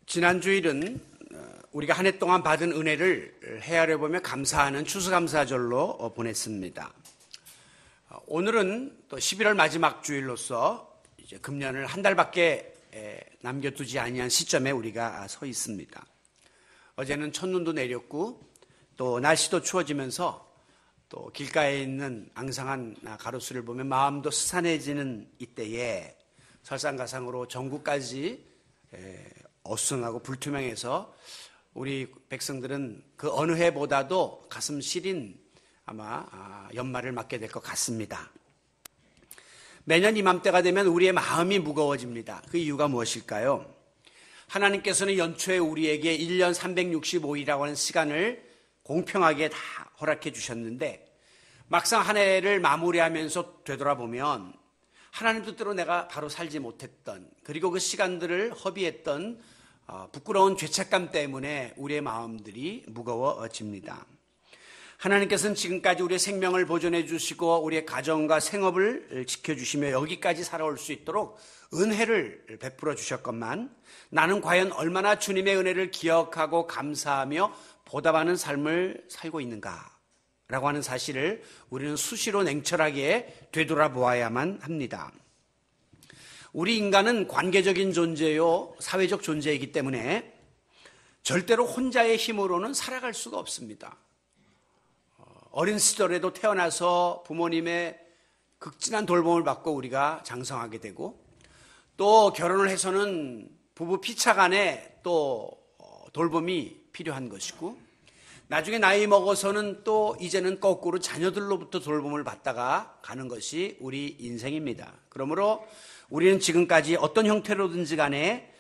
지난 주일은 우리가 한 해 동안 받은 은혜를 헤아려 보며 감사하는 추수감사절로 보냈습니다. 오늘은 또 11월 마지막 주일로서 이제 금년을 한 달밖에 남겨두지 아니한 시점에 우리가 서 있습니다. 어제는 첫눈도 내렸고 또 날씨도 추워지면서 또 길가에 있는 앙상한 가로수를 보면 마음도 스산해지는 이때에 설상가상으로 전국까지 어수선하고 불투명해서 우리 백성들은 그 어느 해보다도 가슴 시린 아마 연말을 맞게 될 것 같습니다. 매년 이맘때가 되면 우리의 마음이 무거워집니다. 그 이유가 무엇일까요? 하나님께서는 연초에 우리에게 1년 365일이라고 하는 시간을 공평하게 다 허락해 주셨는데 막상 한 해를 마무리하면서 되돌아보면 하나님 뜻대로 내가 바로 살지 못했던, 그리고 그 시간들을 허비했던 부끄러운 죄책감 때문에 우리의 마음들이 무거워집니다. 하나님께서는 지금까지 우리의 생명을 보존해 주시고 우리의 가정과 생업을 지켜주시며 여기까지 살아올 수 있도록 은혜를 베풀어 주셨건만 나는 과연 얼마나 주님의 은혜를 기억하고 감사하며 보답하는 삶을 살고 있는가 라고 하는 사실을 우리는 수시로 냉철하게 되돌아보아야만 합니다. 우리 인간은 관계적인 존재요, 사회적 존재이기 때문에 절대로 혼자의 힘으로는 살아갈 수가 없습니다. 어린 시절에도 태어나서 부모님의 극진한 돌봄을 받고 우리가 장성하게 되고 또 결혼을 해서는 부부 피차간에 또 돌봄이 필요한 것이고 나중에 나이 먹어서는 또 이제는 거꾸로 자녀들로부터 돌봄을 받다가 가는 것이 우리 인생입니다. 그러므로 우리는 지금까지 어떤 형태로든지 간에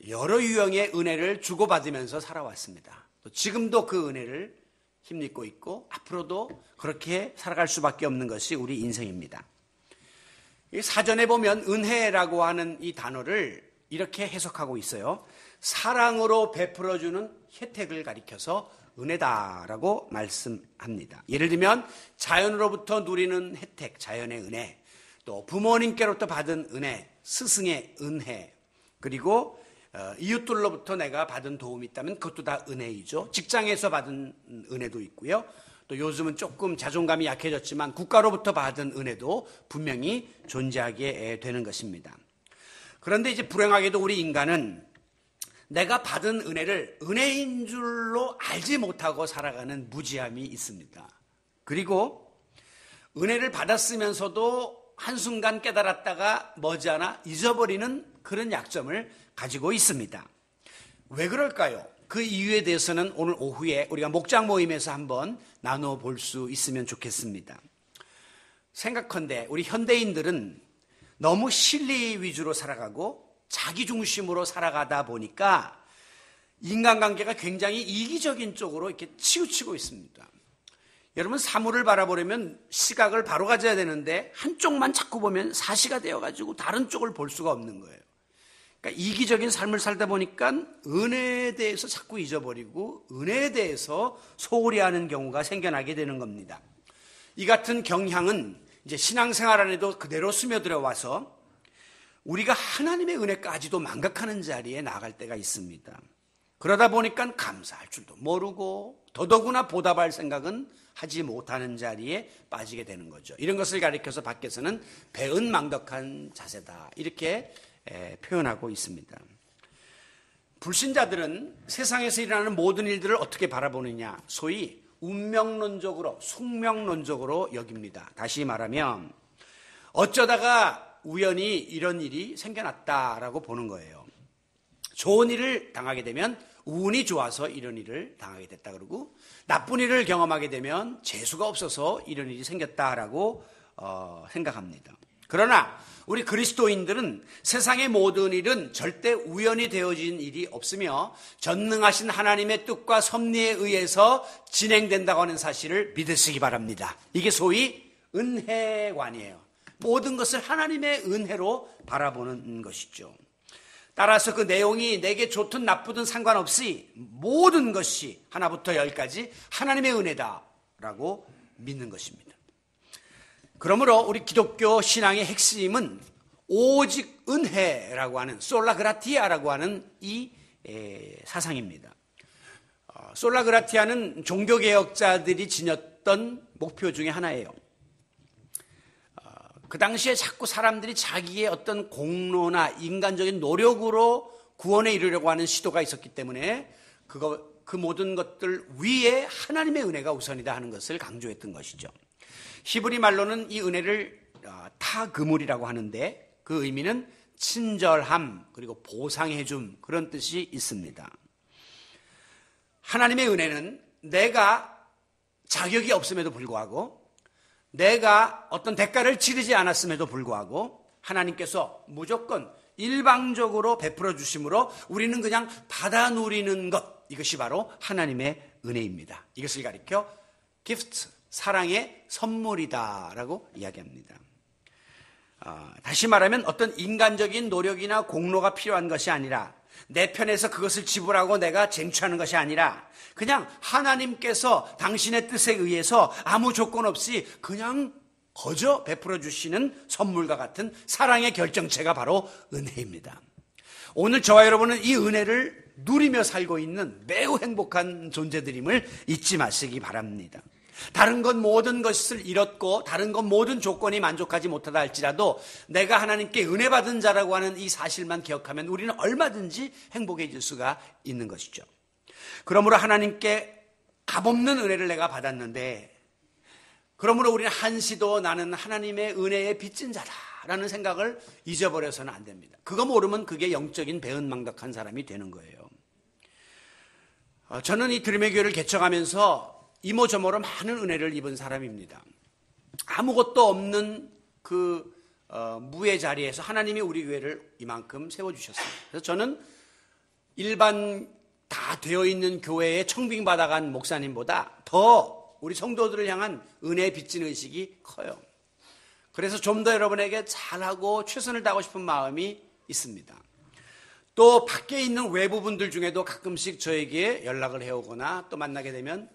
여러 유형의 은혜를 주고받으면서 살아왔습니다. 또 지금도 그 은혜를 힘입고 있고 앞으로도 그렇게 살아갈 수밖에 없는 것이 우리 인생입니다. 사전에 보면 은혜라고 하는 이 단어를 이렇게 해석하고 있어요. 사랑으로 베풀어주는 혜택을 가리켜서 은혜다라고 말씀합니다. 예를 들면 자연으로부터 누리는 혜택, 자연의 은혜, 또 부모님께로부터 받은 은혜, 스승의 은혜, 그리고 이웃들로부터 내가 받은 도움이 있다면 그것도 다 은혜이죠. 직장에서 받은 은혜도 있고요. 또 요즘은 조금 자존감이 약해졌지만 국가로부터 받은 은혜도 분명히 존재하게 되는 것입니다. 그런데 이제 불행하게도 우리 인간은 내가 받은 은혜를 은혜인 줄로 알지 못하고 살아가는 무지함이 있습니다. 그리고 은혜를 받았으면서도 한순간 깨달았다가 머지않아 잊어버리는 그런 약점을 가지고 있습니다. 왜 그럴까요? 그 이유에 대해서는 오늘 오후에 우리가 목장 모임에서 한번 나누어 볼 수 있으면 좋겠습니다. 생각컨대 우리 현대인들은 너무 실리 위주로 살아가고 자기 중심으로 살아가다 보니까 인간관계가 굉장히 이기적인 쪽으로 이렇게 치우치고 있습니다. 여러분, 사물을 바라보려면 시각을 바로 가져야 되는데 한쪽만 자꾸 보면 사시가 되어가지고 다른 쪽을 볼 수가 없는 거예요. 그러니까 이기적인 삶을 살다 보니까 은혜에 대해서 자꾸 잊어버리고 은혜에 대해서 소홀히 하는 경우가 생겨나게 되는 겁니다. 이 같은 경향은 이제 신앙생활 안에도 그대로 스며들어 와서 우리가 하나님의 은혜까지도 망각하는 자리에 나아갈 때가 있습니다. 그러다 보니까 감사할 줄도 모르고 더더구나 보답할 생각은 하지 못하는 자리에 빠지게 되는 거죠. 이런 것을 가리켜서 밖에서는 배은망덕한 자세다 이렇게 표현하고 있습니다. 불신자들은 세상에서 일어나는 모든 일들을 어떻게 바라보느냐, 소위 운명론적으로, 숙명론적으로 여깁니다. 다시 말하면 어쩌다가 우연히 이런 일이 생겨났다라고 보는 거예요. 좋은 일을 당하게 되면 운이 좋아서 이런 일을 당하게 됐다 그러고 나쁜 일을 경험하게 되면 재수가 없어서 이런 일이 생겼다라고 생각합니다. 그러나 우리 그리스도인들은 세상의 모든 일은 절대 우연히 되어진 일이 없으며 전능하신 하나님의 뜻과 섭리에 의해서 진행된다고 하는 사실을 믿으시기 바랍니다. 이게 소위 은혜관이에요. 모든 것을 하나님의 은혜로 바라보는 것이죠. 따라서 그 내용이 내게 좋든 나쁘든 상관없이 모든 것이 하나부터 열까지 하나님의 은혜다라고 믿는 것입니다. 그러므로 우리 기독교 신앙의 핵심은 오직 은혜라고 하는 솔라 그라티아라고 하는 이 사상입니다. 솔라그라티아는 종교개혁자들이 지녔던 목표 중에 하나예요. 그 당시에 자꾸 사람들이 자기의 어떤 공로나 인간적인 노력으로 구원에 이르려고 하는 시도가 있었기 때문에 그 모든 것들 위에 하나님의 은혜가 우선이다 하는 것을 강조했던 것이죠. 히브리 말로는 이 은혜를 타그물이라고 하는데 그 의미는 친절함 그리고 보상해줌 그런 뜻이 있습니다. 하나님의 은혜는 내가 자격이 없음에도 불구하고 내가 어떤 대가를 치르지 않았음에도 불구하고 하나님께서 무조건 일방적으로 베풀어 주심으로 우리는 그냥 받아 누리는 것, 이것이 바로 하나님의 은혜입니다. 이것을 가리켜 gift, 사랑의 선물이다라고 이야기합니다. 다시 말하면 어떤 인간적인 노력이나 공로가 필요한 것이 아니라 내 편에서 그것을 지불하고 내가 쟁취하는 것이 아니라 그냥 하나님께서 당신의 뜻에 의해서 아무 조건 없이 그냥 거저 베풀어 주시는 선물과 같은 사랑의 결정체가 바로 은혜입니다. 오늘 저와 여러분은 이 은혜를 누리며 살고 있는 매우 행복한 존재들임을 잊지 마시기 바랍니다. 다른 것 모든 것을 잃었고 다른 것 모든 조건이 만족하지 못하다 할지라도 내가 하나님께 은혜 받은 자라고 하는 이 사실만 기억하면 우리는 얼마든지 행복해질 수가 있는 것이죠. 그러므로 하나님께 값없는 은혜를 내가 받았는데 그러므로 우리는 한시도 나는 하나님의 은혜에 빚진 자다라는 생각을 잊어버려서는 안 됩니다. 그거 모르면 그게 영적인 배은망덕한 사람이 되는 거예요. 저는 이 드림의 교회를 개척하면서 이모저모로 많은 은혜를 입은 사람입니다. 아무것도 없는 그 무의 자리에서 하나님이 우리 교회를 이만큼 세워주셨습니다. 그래서 저는 일반 다 되어 있는 교회에 청빙받아간 목사님보다 더 우리 성도들을 향한 은혜에 빚진 의식이 커요. 그래서 좀 더 여러분에게 잘하고 최선을 다하고 싶은 마음이 있습니다. 또 밖에 있는 외부분들 중에도 가끔씩 저에게 연락을 해오거나 또 만나게 되면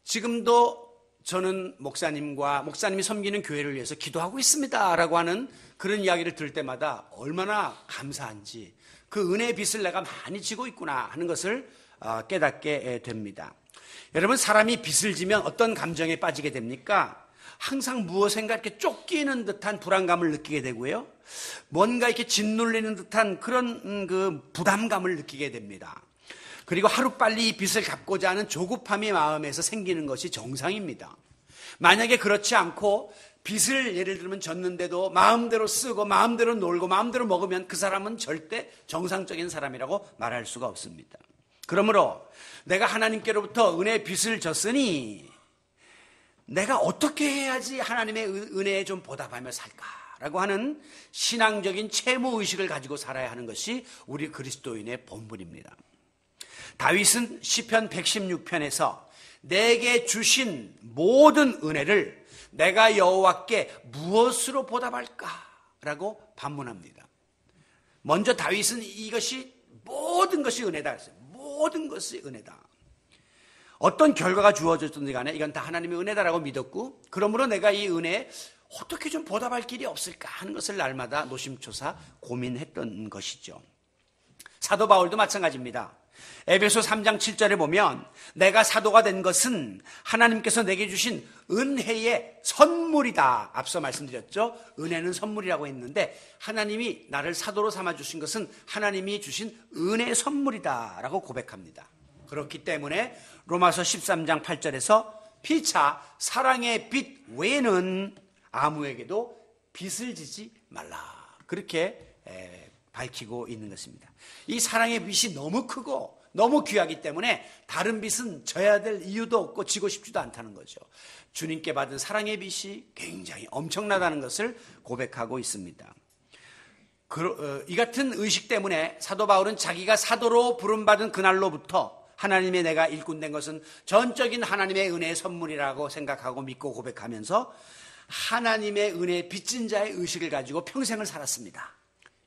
지금도 저는 목사님이 섬기는 교회를 위해서 기도하고 있습니다 라고 하는 그런 이야기를 들을 때마다 얼마나 감사한지 그 은혜의 빚을 내가 많이 지고 있구나 하는 것을 깨닫게 됩니다. 여러분, 사람이 빚을 지면 어떤 감정에 빠지게 됩니까? 항상 무엇인가 이렇게 쫓기는 듯한 불안감을 느끼게 되고요. 뭔가 이렇게 짓눌리는 듯한 그런 그 부담감을 느끼게 됩니다. 그리고 하루빨리 이 빚을 갚고자 하는 조급함이 마음에서 생기는 것이 정상입니다. 만약에 그렇지 않고 빚을 예를 들면 졌는데도 마음대로 쓰고 마음대로 놀고 마음대로 먹으면 그 사람은 절대 정상적인 사람이라고 말할 수가 없습니다. 그러므로 내가 하나님께로부터 은혜의 빚을 졌으니 내가 어떻게 해야지 하나님의 은혜에 좀 보답하며 살까라고 하는 신앙적인 채무의식을 가지고 살아야 하는 것이 우리 그리스도인의 본분입니다. 다윗은 시편 116편에서 내게 주신 모든 은혜를 내가 여호와께 무엇으로 보답할까라고 반문합니다. 먼저 다윗은 이것이 모든 것이 은혜다 했어요. 모든 것이 은혜다. 어떤 결과가 주어졌든지 간에 이건 다 하나님의 은혜다라고 믿었고 그러므로 내가 이 은혜에 어떻게 좀 보답할 길이 없을까 하는 것을 날마다 노심초사 고민했던 것이죠. 사도 바울도 마찬가지입니다. 에베소 3장 7절에 보면 내가 사도가 된 것은 하나님께서 내게 주신 은혜의 선물이다. 앞서 말씀드렸죠. 은혜는 선물이라고 했는데 하나님이 나를 사도로 삼아주신 것은 하나님이 주신 은혜의 선물이다 라고 고백합니다. 그렇기 때문에 로마서 13장 8절에서 피차 사랑의 빚 외에는 아무에게도 빚을 지지 말라. 그렇게 밝히고 있는 것입니다. 이 사랑의 빚이 너무 크고 너무 귀하기 때문에 다른 빚은 져야 될 이유도 없고 지고 싶지도 않다는 거죠. 주님께 받은 사랑의 빚이 굉장히 엄청나다는 것을 고백하고 있습니다. 이 같은 의식 때문에 사도 바울은 자기가 사도로 부름받은 그날로부터 하나님의 내가 일꾼된 것은 전적인 하나님의 은혜의 선물이라고 생각하고 믿고 고백하면서 하나님의 은혜에 빚진 자의 의식을 가지고 평생을 살았습니다.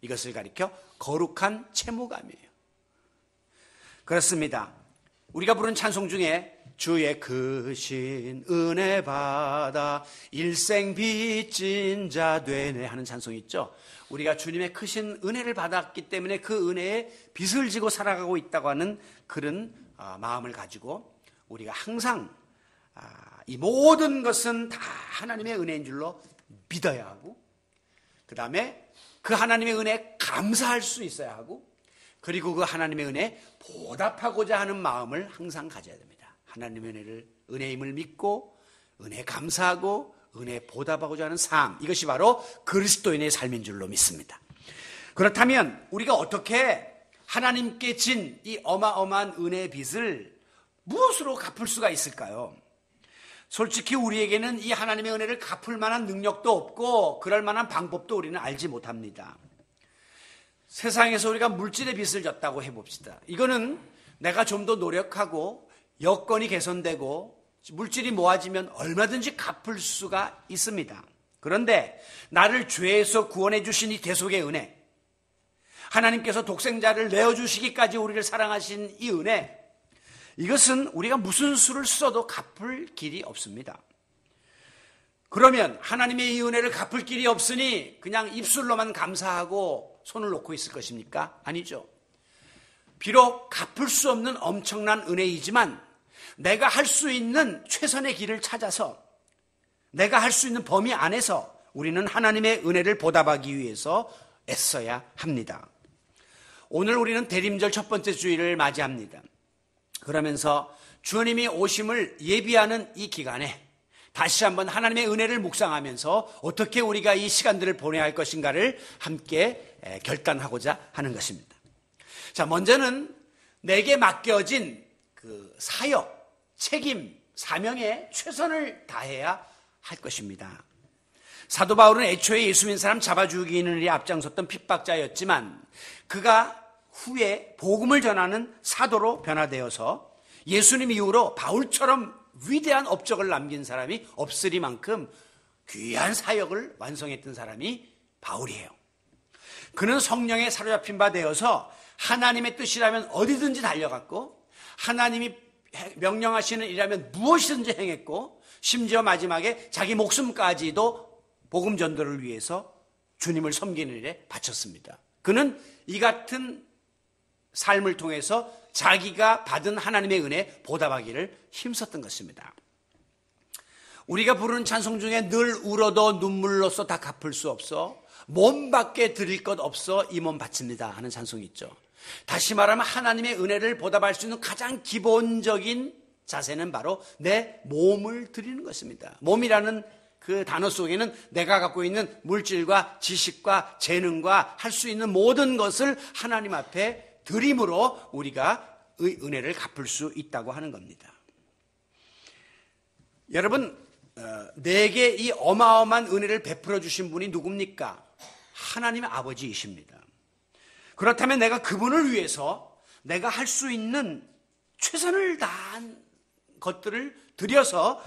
이것을 가리켜 거룩한 채무감이에요. 그렇습니다. 우리가 부른 찬송 중에 주의 크신 은혜 받아 일생 빚진 자 되네 하는 찬송이 있죠. 우리가 주님의 크신 은혜를 받았기 때문에 그 은혜에 빚을 지고 살아가고 있다고 하는 그런 마음을 가지고 우리가 항상 이 모든 것은 다 하나님의 은혜인 줄로 믿어야 하고, 그 다음에 그 하나님의 은혜에 감사할 수 있어야 하고, 그리고 그 하나님의 은혜에 보답하고자 하는 마음을 항상 가져야 됩니다. 하나님의 은혜임을 믿고 은혜에 감사하고 은혜에 보답하고자 하는 삶, 이것이 바로 그리스도인의 삶인 줄로 믿습니다. 그렇다면 우리가 어떻게 하나님께 진 이 어마어마한 은혜의 빚을 무엇으로 갚을 수가 있을까요? 솔직히 우리에게는 이 하나님의 은혜를 갚을 만한 능력도 없고 그럴 만한 방법도 우리는 알지 못합니다. 세상에서 우리가 물질의 빚을 졌다고 해봅시다. 이거는 내가 좀 더 노력하고 여건이 개선되고 물질이 모아지면 얼마든지 갚을 수가 있습니다. 그런데 나를 죄에서 구원해 주신 이 대속의 은혜, 하나님께서 독생자를 내어주시기까지 우리를 사랑하신 이 은혜, 이것은 우리가 무슨 수를 써도 갚을 길이 없습니다. 그러면 하나님의 이 은혜를 갚을 길이 없으니 그냥 입술로만 감사하고 손을 놓고 있을 것입니까? 아니죠. 비록 갚을 수 없는 엄청난 은혜이지만 내가 할 수 있는 최선의 길을 찾아서 내가 할 수 있는 범위 안에서 우리는 하나님의 은혜를 보답하기 위해서 애써야 합니다. 오늘 우리는 대림절 첫 번째 주일을 맞이합니다. 그러면서 주님이 오심을 예비하는 이 기간에 다시 한번 하나님의 은혜를 묵상하면서 어떻게 우리가 이 시간들을 보내야 할 것인가를 함께 결단하고자 하는 것입니다. 자, 먼저는 내게 맡겨진 그 사역, 책임, 사명에 최선을 다해야 할 것입니다. 사도 바울은 애초에 예수 믿는 사람 잡아 죽이는 일에 앞장섰던 핍박자였지만 그가 후에 복음을 전하는 사도로 변화되어서 예수님 이후로 바울처럼 위대한 업적을 남긴 사람이 없으리만큼 귀한 사역을 완성했던 사람이 바울이에요. 그는 성령에 사로잡힌 바 되어서 하나님의 뜻이라면 어디든지 달려갔고 하나님이 명령하시는 일이라면 무엇이든지 행했고 심지어 마지막에 자기 목숨까지도 복음 전도를 위해서 주님을 섬기는 일에 바쳤습니다. 그는 이 같은 삶을 통해서 자기가 받은 하나님의 은혜에 보답하기를 힘썼던 것입니다. 우리가 부르는 찬송 중에 늘 울어도 눈물로써 다 갚을 수 없어 몸밖에 드릴 것 없어 이 몸 바칩니다 하는 찬송이 있죠. 다시 말하면 하나님의 은혜를 보답할 수 있는 가장 기본적인 자세는 바로 내 몸을 드리는 것입니다. 몸이라는 그 단어 속에는 내가 갖고 있는 물질과 지식과 재능과 할 수 있는 모든 것을 하나님 앞에 드림으로 우리가 은혜를 갚을 수 있다고 하는 겁니다. 여러분, 내게 이 어마어마한 은혜를 베풀어 주신 분이 누굽니까? 하나님의 아버지이십니다. 그렇다면 내가 그분을 위해서 내가 할 수 있는 최선을 다한 것들을 들여서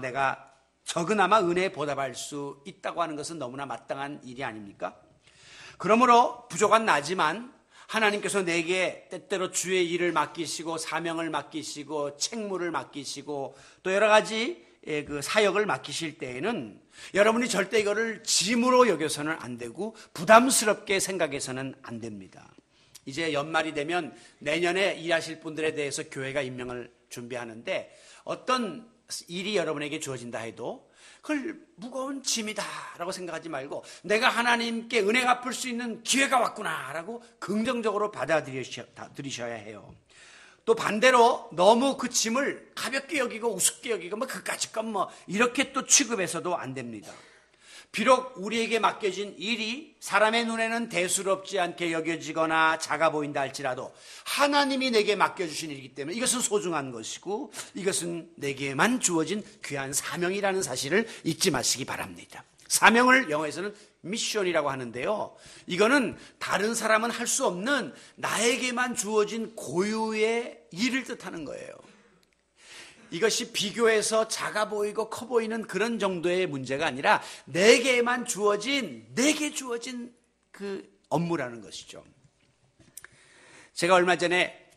내가 적으나마 은혜에 보답할 수 있다고 하는 것은 너무나 마땅한 일이 아닙니까? 그러므로 부족한 나지만 하나님께서 내게 때때로 주의 일을 맡기시고 사명을 맡기시고 책무를 맡기시고 또 여러 가지 그 사역을 맡기실 때에는 여러분이 절대 이거를 짐으로 여겨서는 안 되고 부담스럽게 생각해서는 안 됩니다. 이제 연말이 되면 내년에 일하실 분들에 대해서 교회가 임명을 준비하는데 어떤 일이 여러분에게 주어진다 해도 그걸 무거운 짐이다라고 생각하지 말고 내가 하나님께 은혜 갚을 수 있는 기회가 왔구나라고 긍정적으로 받아들이셔야 해요. 또 반대로 너무 그 짐을 가볍게 여기고 우습게 여기고 그까짓 건 이렇게 또 취급해서도 안 됩니다. 비록 우리에게 맡겨진 일이 사람의 눈에는 대수롭지 않게 여겨지거나 작아 보인다 할지라도 하나님이 내게 맡겨주신 일이기 때문에 이것은 소중한 것이고 이것은 내게만 주어진 귀한 사명이라는 사실을 잊지 마시기 바랍니다. 사명을 영어에서는 미션이라고 하는데요. 이거는 다른 사람은 할 수 없는 나에게만 주어진 고유의 일을 뜻하는 거예요. 이것이 비교해서 작아 보이고 커 보이는 그런 정도의 문제가 아니라 내게 주어진 그 업무라는 것이죠. 제가 얼마 전에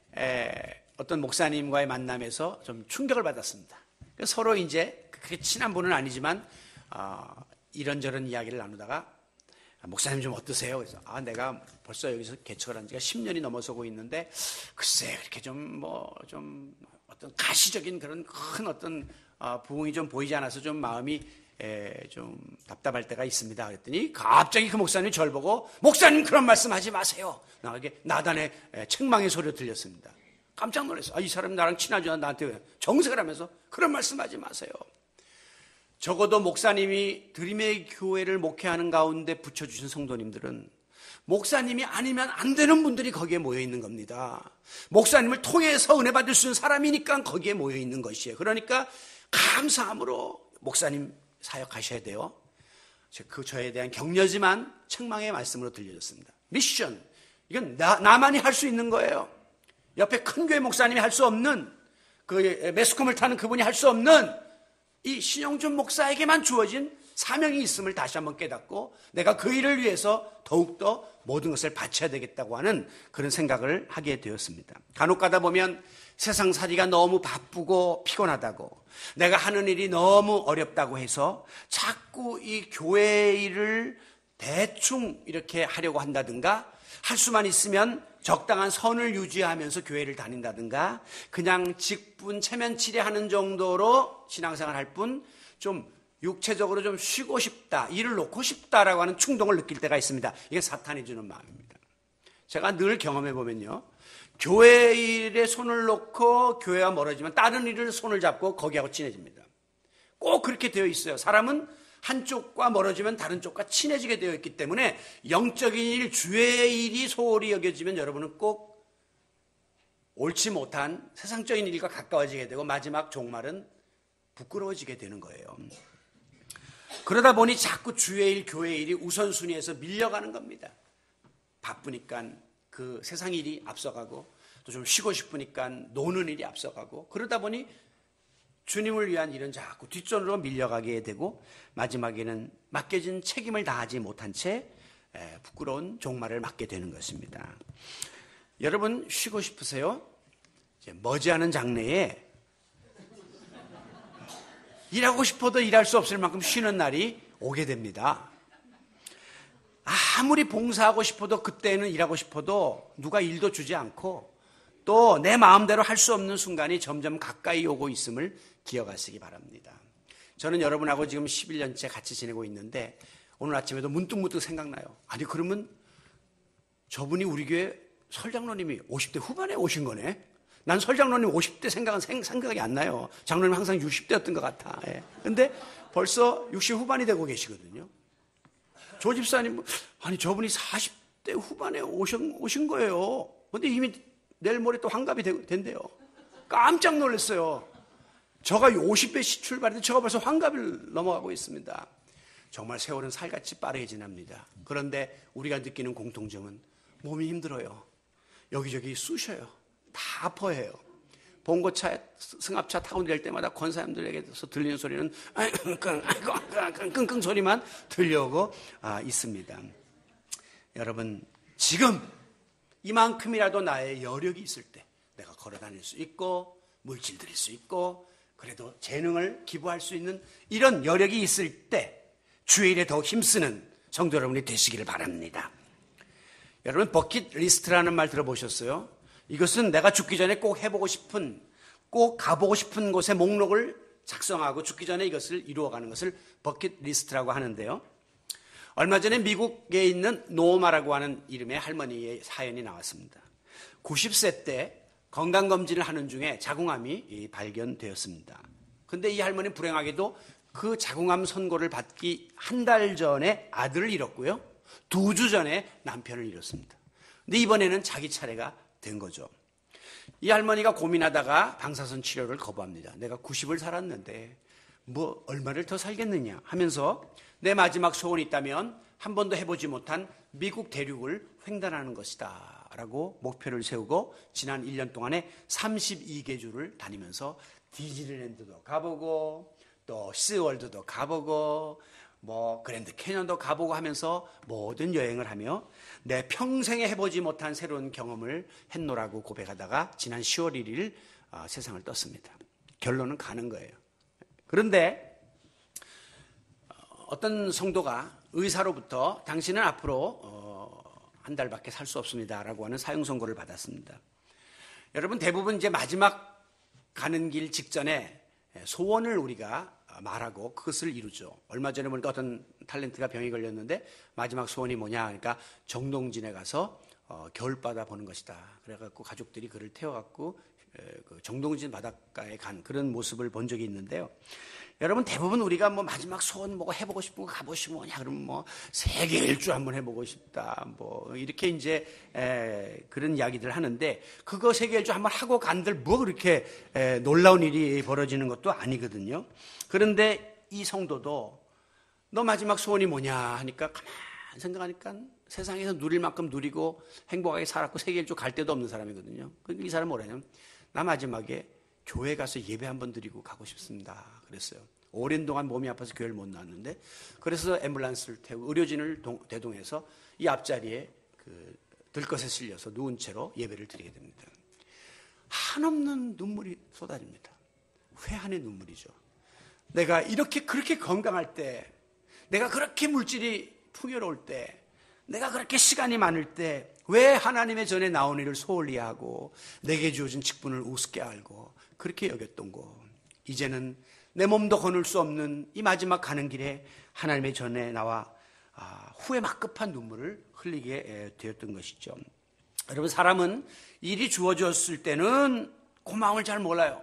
어떤 목사님과의 만남에서 좀 충격을 받았습니다. 서로 이제 그렇게 친한 분은 아니지만 이런저런 이야기를 나누다가 목사님 좀 어떠세요? 그래서 내가 벌써 여기서 개척을 한 지가 10년이 넘어서고 있는데 글쎄 그렇게 좀 어떤 가시적인 그런 큰 어떤 부흥이 좀 보이지 않아서 좀 마음이 좀 답답할 때가 있습니다. 그랬더니 갑자기 그 목사님이 저를 보고 목사님 그런 말씀하지 마세요. 나에게 나단의 책망의 소리가 들렸습니다. 깜짝 놀랐어요. 이 사람이 나랑 친하지 않아 나한테 정색을 하면서 그런 말씀하지 마세요. 적어도 목사님이 드림의 교회를 목회하는 가운데 붙여주신 성도님들은 목사님이 아니면 안 되는 분들이 거기에 모여 있는 겁니다. 목사님을 통해서 은혜 받을 수 있는 사람이니까 거기에 모여 있는 것이에요. 그러니까 감사함으로 목사님 사역하셔야 돼요. 저에 대한 격려지만 책망의 말씀으로 들려졌습니다. 미션, 이건 나만이 할 수 있는 거예요. 옆에 큰 교회 목사님이 할 수 없는, 그 매스컴을 타는 그분이 할 수 없는 이 신영준 목사에게만 주어진 사명이 있음을 다시 한번 깨닫고 내가 그 일을 위해서 더욱더 모든 것을 바쳐야 되겠다고 하는 그런 생각을 하게 되었습니다. 간혹 가다 보면 세상살이가 너무 바쁘고 피곤하다고, 내가 하는 일이 너무 어렵다고 해서 자꾸 이 교회 일을 대충 이렇게 하려고 한다든가, 할 수만 있으면 적당한 선을 유지하면서 교회를 다닌다든가, 그냥 직분 체면치레하는 정도로 신앙생활 할 뿐 좀 육체적으로 좀 쉬고 싶다, 일을 놓고 싶다라고 하는 충동을 느낄 때가 있습니다. 이게 사탄이 주는 마음입니다. 제가 늘 경험해 보면요, 교회 일에 손을 놓고 교회와 멀어지면 다른 일을 손을 잡고 거기하고 친해집니다. 꼭 그렇게 되어 있어요. 사람은 한쪽과 멀어지면 다른 쪽과 친해지게 되어 있기 때문에 영적인 일, 주의 일이 소홀히 여겨지면 여러분은 꼭 옳지 못한 세상적인 일과 가까워지게 되고 마지막 종말은 부끄러워지게 되는 거예요. 그러다 보니 자꾸 주의 일, 교회 일이 우선순위에서 밀려가는 겁니다. 바쁘니까 그 세상 일이 앞서가고, 또 좀 쉬고 싶으니까 노는 일이 앞서가고, 그러다 보니 주님을 위한 일은 자꾸 뒷전으로 밀려가게 되고 마지막에는 맡겨진 책임을 다하지 못한 채 부끄러운 종말을 맞게 되는 것입니다. 여러분 쉬고 싶으세요? 이제 머지않은 장래에 일하고 싶어도 일할 수 없을 만큼 쉬는 날이 오게 됩니다. 아무리 봉사하고 싶어도 그때는 일하고 싶어도 누가 일도 주지 않고 또 내 마음대로 할 수 없는 순간이 점점 가까이 오고 있음을 기억하시기 바랍니다. 저는 여러분하고 지금 11년째 같이 지내고 있는데 오늘 아침에도 문득문득 생각나요. 아니 그러면 저분이 우리 교회 설장로님이 50대 후반에 오신 거네. 난 설장로님 50대 생각이 안 나요. 장로님 항상 60대였던 것 같아. 근데 벌써 60 후반이 되고 계시거든요. 조 집사님, 아니 저분이 40대 후반에 오신 거예요. 근데 이미 내일 모레 또 환갑이 된대요. 깜짝 놀랐어요. 저가 50배 출발인데 저가 벌써 환갑을 넘어가고 있습니다. 정말 세월은 살같이 빠르게 지납니다. 그런데 우리가 느끼는 공통점은 몸이 힘들어요. 여기저기 쑤셔요. 다 아파해요. 봉고차, 승합차 타고 내릴 때마다 권사님들에게서 들리는 소리는 끙끙 소리만 들려오고 있습니다. 여러분, 지금 이만큼이라도 나의 여력이 있을 때 내가 걸어 다닐 수 있고 물질 드릴 수 있고 그래도 재능을 기부할 수 있는 이런 여력이 있을 때 주의 일에 더 힘쓰는 성도 여러분이 되시기를 바랍니다. 여러분 버킷리스트라는 말 들어보셨어요? 이것은 내가 죽기 전에 꼭 해보고 싶은, 꼭 가보고 싶은 곳의 목록을 작성하고 죽기 전에 이것을 이루어가는 것을 버킷리스트라고 하는데요. 얼마 전에 미국에 있는 노마라고 하는 이름의 할머니의 사연이 나왔습니다. 90세 때 건강검진을 하는 중에 자궁암이 발견되었습니다. 그런데 이 할머니는 불행하게도 그 자궁암 선고를 받기 한 달 전에 아들을 잃었고요. 2주 전에 남편을 잃었습니다. 근데 이번에는 자기 차례가 된 거죠. 이 할머니가 고민하다가 방사선 치료를 거부합니다. 내가 90을 살았는데 뭐 얼마를 더 살겠느냐 하면서 내 마지막 소원이 있다면 한 번도 해보지 못한 미국 대륙을 횡단하는 것이다 라고 목표를 세우고 지난 1년 동안에 32개 주를 다니면서 디즈니랜드도 가보고 또 시월드도 가보고 뭐 그랜드 캐년도 가보고 하면서 모든 여행을 하며 내 평생에 해보지 못한 새로운 경험을 했노라고 고백하다가 지난 10월 1일 세상을 떴습니다. 결론은 가는 거예요. 그런데 어떤 성도가 의사로부터 당신은 앞으로 한 달밖에 살 수 없습니다라고 하는 사형 선고를 받았습니다. 여러분, 대부분 이제 마지막 가는 길 직전에 소원을 우리가 말하고 그것을 이루죠. 얼마 전에 보니까 어떤 탤런트가 병이 걸렸는데 마지막 소원이 뭐냐 하니까 정동진에 가서 겨울바다 보는 것이다. 그래갖고 가족들이 그를 태워갖고 그 정동진 바닷가에 간 그런 모습을 본 적이 있는데요. 여러분, 대부분 우리가 뭐 마지막 소원 뭐 해보고 싶은 거 가보고 싶은 거냐 그러면 뭐 세계 일주 한번 해보고 싶다 뭐 이렇게 이제 그런 이야기들 하는데, 그거 세계 일주 한번 하고 간들 뭐 그렇게 놀라운 일이 벌어지는 것도 아니거든요. 그런데 이 성도도 너 마지막 소원이 뭐냐 하니까 가만히 생각하니까 세상에서 누릴 만큼 누리고 행복하게 살았고 세계 일주 갈 데도 없는 사람이거든요. 이 사람은 뭐라냐면 나 마지막에 교회 가서 예배 한번 드리고 가고 싶습니다. 그랬어요. 오랜 동안 몸이 아파서 교회를 못 나왔는데, 그래서 앰뷸런스를 태우고 의료진을 대동해서 이 앞자리에 그 들것에 실려서 누운 채로 예배를 드리게 됩니다. 한없는 눈물이 쏟아집니다. 회한의 눈물이죠. 내가 이렇게 그렇게 건강할 때, 내가 그렇게 물질이 풍요로울 때, 내가 그렇게 시간이 많을 때 왜 하나님의 전에 나온 일을 소홀히 하고 내게 주어진 직분을 우습게 알고 그렇게 여겼던 거, 이제는 내 몸도 거눌 수 없는 이 마지막 가는 길에 하나님의 전에 나와 후회 막급한 눈물을 흘리게 되었던 것이죠. 여러분, 사람은 일이 주어졌을 때는 고마움을 잘 몰라요.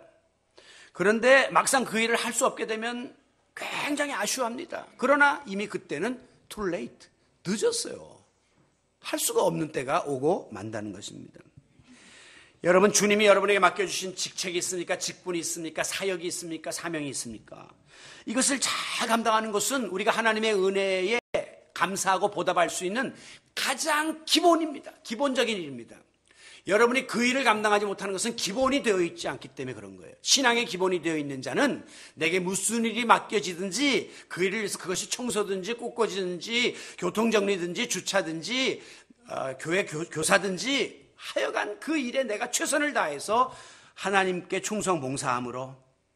그런데 막상 그 일을 할 수 없게 되면 굉장히 아쉬워합니다. 그러나 이미 그때는 too late, 늦었어요. 할 수가 없는 때가 오고 만다는 것입니다. 여러분, 주님이 여러분에게 맡겨주신 직책이 있습니까? 직분이 있습니까? 사역이 있습니까? 사명이 있습니까? 이것을 잘 감당하는 것은 우리가 하나님의 은혜에 감사하고 보답할 수 있는 가장 기본입니다. 기본적인 일입니다. 여러분이 그 일을 감당하지 못하는 것은 기본이 되어 있지 않기 때문에 그런 거예요. 신앙의 기본이 되어 있는 자는 내게 무슨 일이 맡겨지든지 그 일을 위해서 그것이 청소든지 꽃꽂이든지 교통정리든지 주차든지 교회 교사든지 하여간 그 일에 내가 최선을 다해서 하나님께 충성 봉사함으로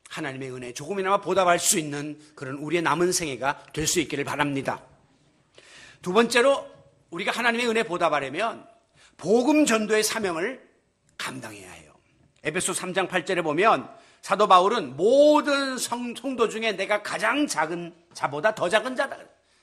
하나님의 은혜에 조금이나마 보답할 수 있는 그런 우리의 남은 생애가 될 수 있기를 바랍니다. 두 번째로, 우리가 하나님의 은혜에 보답하려면 복음 전도의 사명을 감당해야 해요. 에베소 3장 8절에 보면 사도 바울은 모든 성도 중에 내가 가장 작은 자보다 더 작은 자다.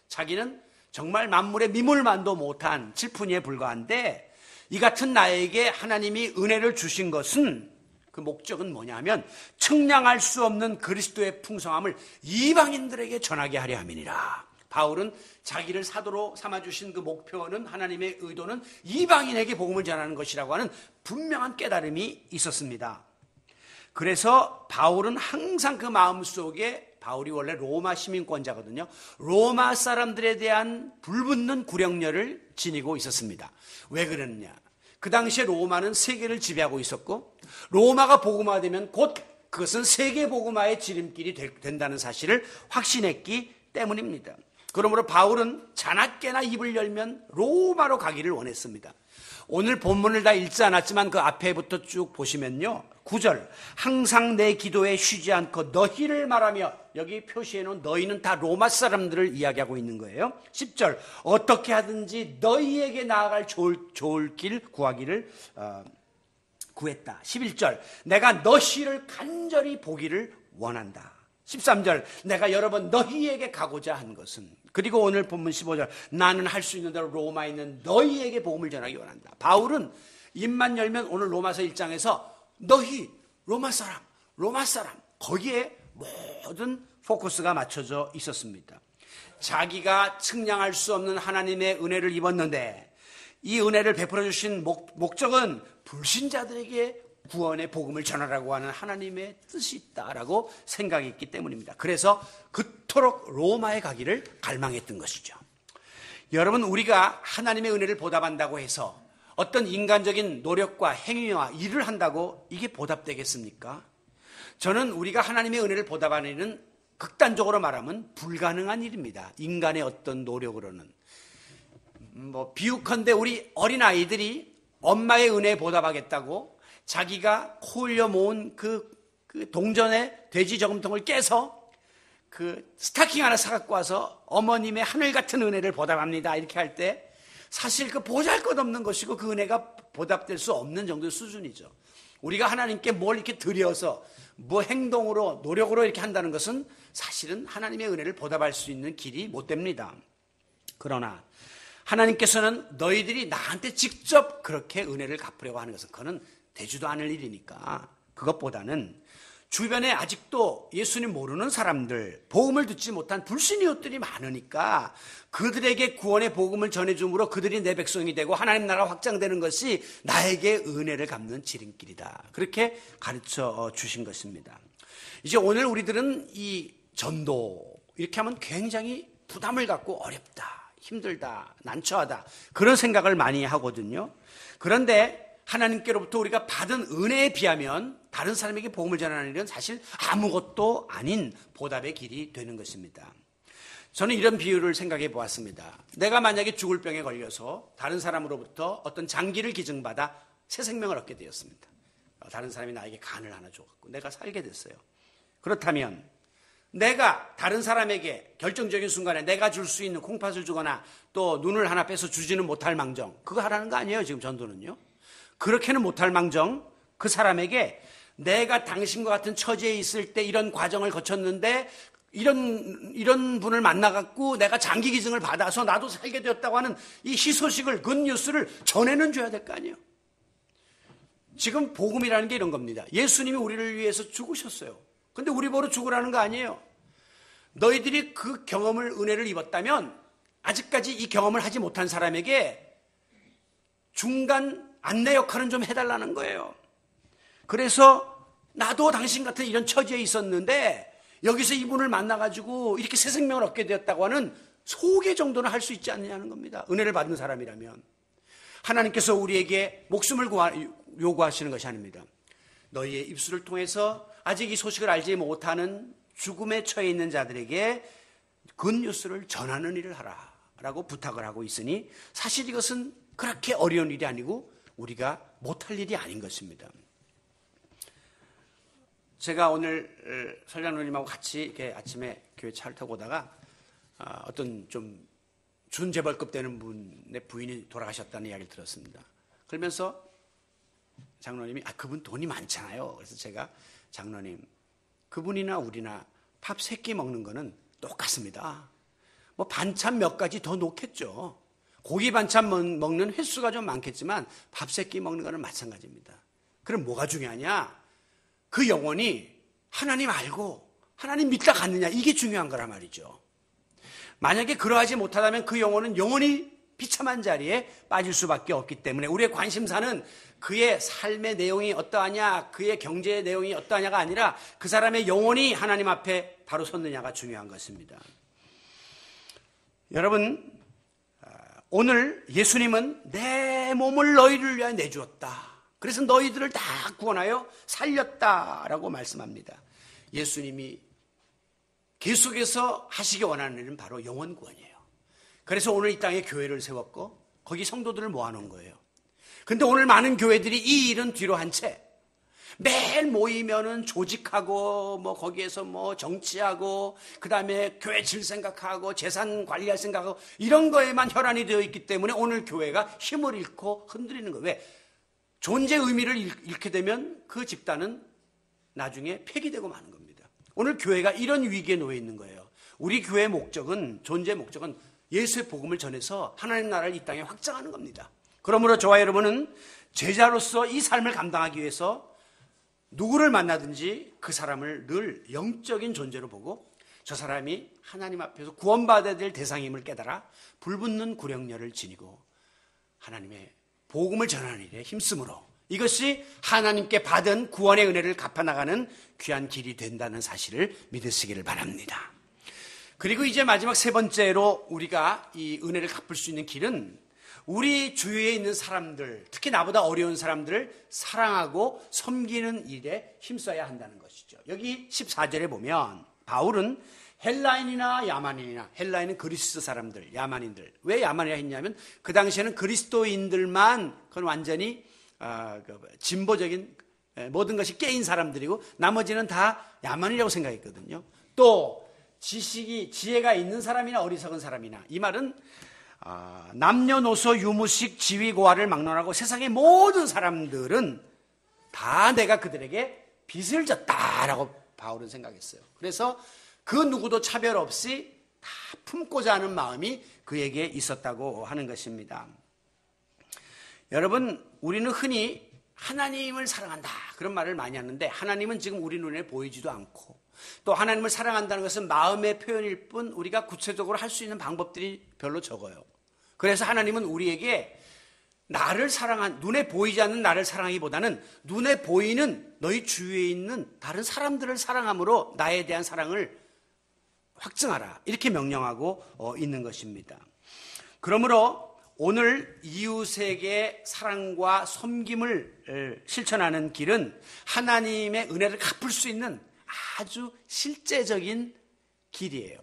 자기는 정말 만물의 미물만도 못한 칠푼이에 불과한데 이 같은 나에게 하나님이 은혜를 주신 것은, 그 목적은 뭐냐면 측량할 수 없는 그리스도의 풍성함을 이방인들에게 전하게 하려 함이니라. 바울은 자기를 사도로 삼아주신 그 목표는, 하나님의 의도는 이방인에게 복음을 전하는 것이라고 하는 분명한 깨달음이 있었습니다. 그래서 바울은 항상 그 마음속에, 바울이 원래 로마 시민권자거든요. 로마 사람들에 대한 불붙는 구령열을 지니고 있었습니다. 왜 그랬냐? 그 당시에 로마는 세계를 지배하고 있었고 로마가 복음화되면 곧 그것은 세계 복음화의 지름길이 된다는 사실을 확신했기 때문입니다. 그러므로 바울은 자나깨나 입을 열면 로마로 가기를 원했습니다. 오늘 본문을 다 읽지 않았지만 그 앞에부터 쭉 보시면요, 9절, 항상 내 기도에 쉬지 않고 너희를 말하며, 여기 표시해놓은 너희는 다 로마 사람들을 이야기하고 있는 거예요. 10절, 어떻게 하든지 너희에게 나아갈 좋을 길 구하기를 구했다. 11절, 내가 너희를 간절히 보기를 원한다. 13절, 내가 여러 번 너희에게 가고자 한 것은, 그리고 오늘 본문 15절, 나는 할 수 있는 대로 로마에 있는 너희에게 복음을 전하기 원한다. 바울은 입만 열면 오늘 로마서 1장에서 너희, 로마 사람, 거기에 모든 포커스가 맞춰져 있었습니다. 자기가 측량할 수 없는 하나님의 은혜를 입었는데 이 은혜를 베풀어 주신 목적은 불신자들에게 구원의 복음을 전하라고 하는 하나님의 뜻이 있다라고 생각했기 때문입니다. 그래서 그토록 로마에 가기를 갈망했던 것이죠. 여러분, 우리가 하나님의 은혜를 보답한다고 해서 어떤 인간적인 노력과 행위와 일을 한다고 이게 보답되겠습니까? 저는 우리가 하나님의 은혜를 보답하는 극단적으로 말하면 불가능한 일입니다. 인간의 어떤 노력으로는. 비유컨대 우리 어린아이들이 엄마의 은혜에 보답하겠다고 자기가 코 흘려 모은 그 동전의 돼지 저금통을 깨서 그 스타킹 하나 사갖고 와서 어머님의 하늘 같은 은혜를 보답합니다. 이렇게 할 때 사실 그 보잘것없는 것이고 그 은혜가 보답될 수 없는 정도의 수준이죠. 우리가 하나님께 뭘 이렇게 드려서 뭐 행동으로 노력으로 이렇게 한다는 것은 사실은 하나님의 은혜를 보답할 수 있는 길이 못 됩니다. 그러나 하나님께서는 너희들이 나한테 직접 그렇게 은혜를 갚으려고 하는 것은 그거는 되지도 않을 일이니까 그것보다는 주변에 아직도 예수님 모르는 사람들, 복음을 듣지 못한 불신이웃들이 많으니까 그들에게 구원의 복음을 전해줌으로 그들이 내 백성이 되고 하나님 나라가 확장되는 것이 나에게 은혜를 갚는 지름길이다. 그렇게 가르쳐 주신 것입니다. 이제 오늘 우리들은 이 전도 이렇게 하면 굉장히 부담을 갖고 어렵다, 힘들다, 난처하다 그런 생각을 많이 하거든요. 그런데 하나님께로부터 우리가 받은 은혜에 비하면 다른 사람에게 복음을 전하는 일은 사실 아무것도 아닌 보답의 길이 되는 것입니다. 저는 이런 비유를 생각해 보았습니다. 내가 만약에 죽을 병에 걸려서 다른 사람으로부터 어떤 장기를 기증받아 새 생명을 얻게 되었습니다. 다른 사람이 나에게 간을 하나 줘갖고 내가 살게 됐어요. 그렇다면 내가 다른 사람에게 결정적인 순간에 내가 줄 수 있는 콩팥을 주거나 또 눈을 하나 빼서 주지는 못할 망정, 그거 하라는 거 아니에요, 지금 전도는요. 그렇게는 못할 망정 그 사람에게 내가 당신과 같은 처지에 있을 때 이런 과정을 거쳤는데 이런 분을 만나갖고 내가 장기 기증을 받아서 나도 살게 되었다고 하는 이 희소식을, 굿뉴스를 전해는 줘야 될 거 아니에요. 지금 복음이라는 게 이런 겁니다. 예수님이 우리를 위해서 죽으셨어요. 근데 우리 보러 죽으라는 거 아니에요. 너희들이 그 경험을, 은혜를 입었다면 아직까지 이 경험을 하지 못한 사람에게 중간 안내 역할은 좀 해달라는 거예요. 그래서 나도 당신 같은 이런 처지에 있었는데 여기서 이분을 만나가지고 이렇게 새 생명을 얻게 되었다고 하는 소개 정도는 할 수 있지 않느냐는 겁니다. 은혜를 받은 사람이라면. 하나님께서 우리에게 목숨을 요구하시는 것이 아닙니다. 너희의 입술을 통해서 아직 이 소식을 알지 못하는 죽음에 처해 있는 자들에게 굿뉴스를 전하는 일을 하라 라고 부탁을 하고 있으니 사실 이것은 그렇게 어려운 일이 아니고 우리가 못할 일이 아닌 것입니다. 제가 오늘 설장로님하고 같이 이렇게 아침에 교회 차를 타고 오다가 어떤 좀 준재벌급 되는 분의 부인이 돌아가셨다는 이야기를 들었습니다. 그러면서 장로님이 그분 돈이 많잖아요. 그래서 제가 장로님, 그분이나 우리나 밥 3끼 먹는 거는 똑같습니다. 뭐 반찬 몇 가지 더 놓겠죠. 고기 반찬 먹는 횟수가 좀 많겠지만 밥 3끼 먹는 거는 마찬가지입니다. 그럼 뭐가 중요하냐? 그 영혼이 하나님 알고 하나님 믿다 갔느냐, 이게 중요한 거란 말이죠. 만약에 그러하지 못하다면 그 영혼은 영원히 비참한 자리에 빠질 수밖에 없기 때문에 우리의 관심사는 그의 삶의 내용이 어떠하냐, 그의 경제의 내용이 어떠하냐가 아니라 그 사람의 영혼이 하나님 앞에 바로 섰느냐가 중요한 것입니다. 여러분, 오늘 예수님은 내 몸을 너희를 위하여 내주었다. 그래서 너희들을 다 구원하여 살렸다라고 말씀합니다. 예수님이 계속해서 하시기 원하는 일은 바로 영혼 구원이에요. 그래서 오늘 이 땅에 교회를 세웠고 거기 성도들을 모아놓은 거예요. 근데 오늘 많은 교회들이 이 일은 뒤로 한 채 매일 모이면은 조직하고 뭐 거기에서 뭐 정치하고 그다음에 교회 질 생각하고 재산 관리할 생각하고 이런 거에만 혈안이 되어 있기 때문에 오늘 교회가 힘을 잃고 흔들리는 거예요. 왜? 존재 의미를 잃게 되면 그 집단은 나중에 폐기되고 마는 겁니다. 오늘 교회가 이런 위기에 놓여 있는 거예요. 우리 교회의 목적은, 존재의 목적은 예수의 복음을 전해서 하나님 나라를 이 땅에 확장하는 겁니다. 그러므로 저와 여러분은 제자로서 이 삶을 감당하기 위해서 누구를 만나든지 그 사람을 늘 영적인 존재로 보고 저 사람이 하나님 앞에서 구원받아야 될 대상임을 깨달아 불붙는 구령열을 지니고 하나님의 복음을 전하는 일에 힘쓰므로 이것이 하나님께 받은 구원의 은혜를 갚아나가는 귀한 길이 된다는 사실을 믿으시기를 바랍니다. 그리고 이제 마지막 3번째로 우리가 이 은혜를 갚을 수 있는 길은 우리 주위에 있는 사람들, 특히 나보다 어려운 사람들을 사랑하고 섬기는 일에 힘써야 한다는 것이죠. 여기 14절에 보면 바울은 헬라인이나 야만인이나, 헬라인은 그리스 사람들, 야만인들. 왜 야만이라 했냐면 그 당시에는 그리스도인들만 그건 완전히 진보적인 모든 것이 깨인 사람들이고 나머지는 다 야만이라고 생각했거든요. 또 지혜가 있는 사람이나 어리석은 사람이나, 이 말은 남녀노소 유무식 지위고하를 막론하고 세상의 모든 사람들은 다 내가 그들에게 빚을 졌다라고 바울은 생각했어요. 그래서 그 누구도 차별 없이 다 품고자 하는 마음이 그에게 있었다고 하는 것입니다. 여러분, 우리는 흔히 하나님을 사랑한다 그런 말을 많이 하는데, 하나님은 지금 우리 눈에 보이지도 않고, 또 하나님을 사랑한다는 것은 마음의 표현일 뿐 우리가 구체적으로 할 수 있는 방법들이 별로 적어요. 그래서 하나님은 우리에게 나를 눈에 보이지 않는 나를 사랑하기보다는 눈에 보이는 너희 주위에 있는 다른 사람들을 사랑함으로 나에 대한 사랑을 확증하라, 이렇게 명령하고 있는 것입니다. 그러므로 오늘 이웃에게 사랑과 섬김을 실천하는 길은 하나님의 은혜를 갚을 수 있는 아주 실제적인 길이에요.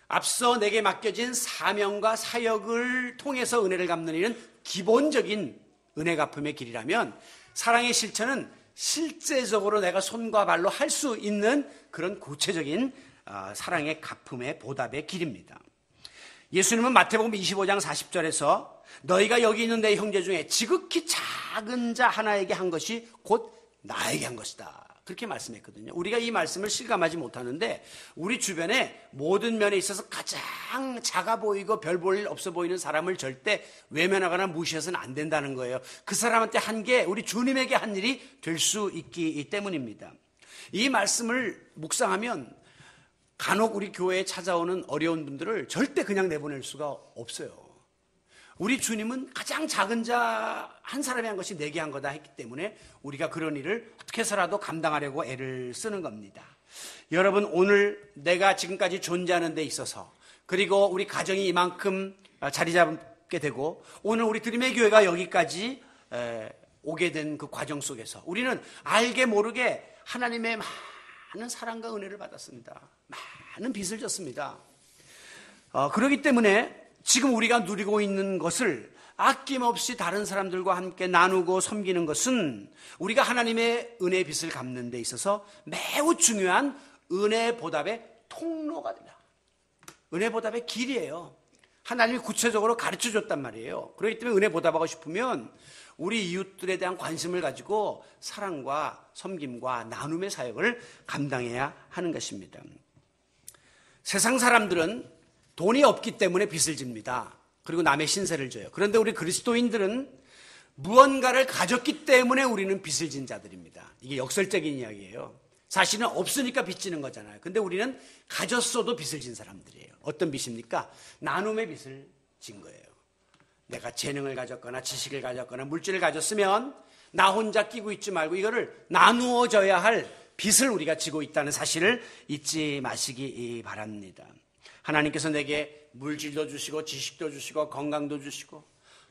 앞서 내게 맡겨진 사명과 사역을 통해서 은혜를 갚는 일은 기본적인 은혜 갚음의 길이라면, 사랑의 실천은 실제적으로 내가 손과 발로 할 수 있는 그런 구체적인 사랑의 갚음의 보답의 길입니다. 예수님은 마태복음 25장 40절에서 너희가 여기 있는 내 형제 중에 지극히 작은 자 하나에게 한 것이 곧 나에게 한 것이다, 그렇게 말씀했거든요. 우리가 이 말씀을 실감하지 못하는데, 우리 주변에 모든 면에 있어서 가장 작아 보이고 별 볼 일 없어 보이는 사람을 절대 외면하거나 무시해서는 안 된다는 거예요. 그 사람한테 한 게 우리 주님에게 한 일이 될 수 있기 때문입니다. 이 말씀을 묵상하면 간혹 우리 교회에 찾아오는 어려운 분들을 절대 그냥 내보낼 수가 없어요. 우리 주님은 가장 작은 자 한 사람이 한 것이 내게 한 거다 했기 때문에 우리가 그런 일을 어떻게 해서라도 감당하려고 애를 쓰는 겁니다. 여러분, 오늘 내가 지금까지 존재하는 데 있어서, 그리고 우리 가정이 이만큼 자리 잡게 되고 오늘 우리 드림의 교회가 여기까지 오게 된 그 과정 속에서 우리는 알게 모르게 하나님의 많은 사랑과 은혜를 받았습니다. 많은 빚을 졌습니다. 그렇기 때문에 지금 우리가 누리고 있는 것을 아낌없이 다른 사람들과 함께 나누고 섬기는 것은 우리가 하나님의 은혜의 빚을 갚는 데 있어서 매우 중요한 은혜 보답의 통로가 됩니다. 은혜 보답의 길이에요. 하나님이 구체적으로 가르쳐줬단 말이에요. 그렇기 때문에 은혜 보답하고 싶으면 우리 이웃들에 대한 관심을 가지고 사랑과 섬김과 나눔의 사역을 감당해야 하는 것입니다. 세상 사람들은 돈이 없기 때문에 빚을 집니다. 그리고 남의 신세를 져요. 그런데 우리 그리스도인들은 무언가를 가졌기 때문에 우리는 빚을 진 자들입니다. 이게 역설적인 이야기예요. 사실은 없으니까 빚 지는 거잖아요. 근데 우리는 가졌어도 빚을 진 사람들이에요. 어떤 빚입니까? 나눔의 빚을 진 거예요. 내가 재능을 가졌거나 지식을 가졌거나 물질을 가졌으면 나 혼자 끼고 있지 말고 이거를 나누어져야 할 빚을 우리가 지고 있다는 사실을 잊지 마시기 바랍니다. 하나님께서 내게 물질도 주시고 지식도 주시고 건강도 주시고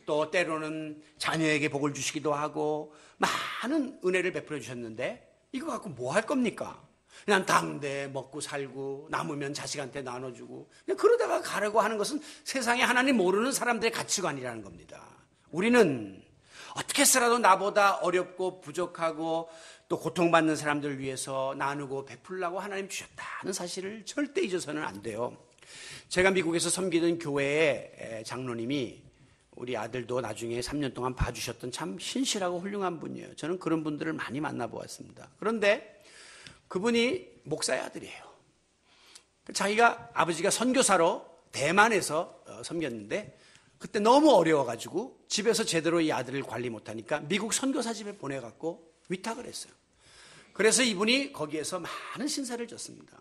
또 때로는 자녀에게 복을 주시기도 하고 많은 은혜를 베풀어 주셨는데 이거 갖고 뭐 할 겁니까? 그냥 당대 먹고 살고 남으면 자식한테 나눠주고 그냥 그러다가 가려고 하는 것은 세상에 하나님 모르는 사람들의 가치관이라는 겁니다. 우리는 어떻게 해서라도 나보다 어렵고 부족하고 또 고통받는 사람들을 위해서 나누고 베풀라고 하나님 주셨다는 사실을 절대 잊어서는 안 돼요. 제가 미국에서 섬기던 교회의 장로님이 우리 아들도 나중에 3년 동안 봐주셨던 참 신실하고 훌륭한 분이에요. 저는 그런 분들을 많이 만나보았습니다. 그런데 그분이 목사의 아들이에요. 자기가 아버지가 선교사로 대만에서 섬겼는데 그때 너무 어려워가지고 집에서 제대로 이 아들을 관리 못하니까 미국 선교사 집에 보내갖고 위탁을 했어요. 그래서 이분이 거기에서 많은 신세를 졌습니다.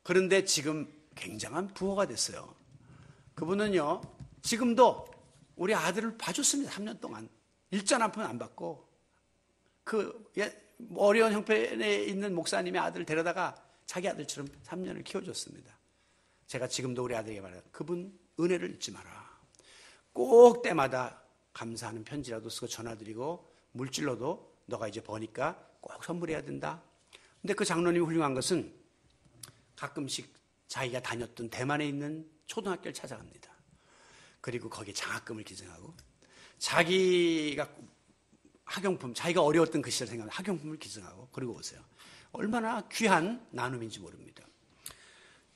그런데 지금 굉장한 부호가 됐어요. 그분은요 지금도 우리 아들을 봐줬습니다. 3년 동안 일전 한 푼 안 받고 그 어려운 형편에 있는 목사님의 아들을 데려다가 자기 아들처럼 3년을 키워줬습니다. 제가 지금도 우리 아들에게 말해요. 그분 은혜를 잊지 마라. 꼭 때마다 감사하는 편지라도 쓰고 전화드리고 물질로도 너가 이제 버니까 꼭 선물해야 된다. 근데 그 장로님이 훌륭한 것은 가끔씩 자기가 다녔던 대만에 있는 초등학교를 찾아갑니다. 그리고 거기에 장학금을 기증하고 자기가 학용품, 자기가 어려웠던 그 시절 생각하면 학용품을 기증하고 그리고 오세요. 얼마나 귀한 나눔인지 모릅니다.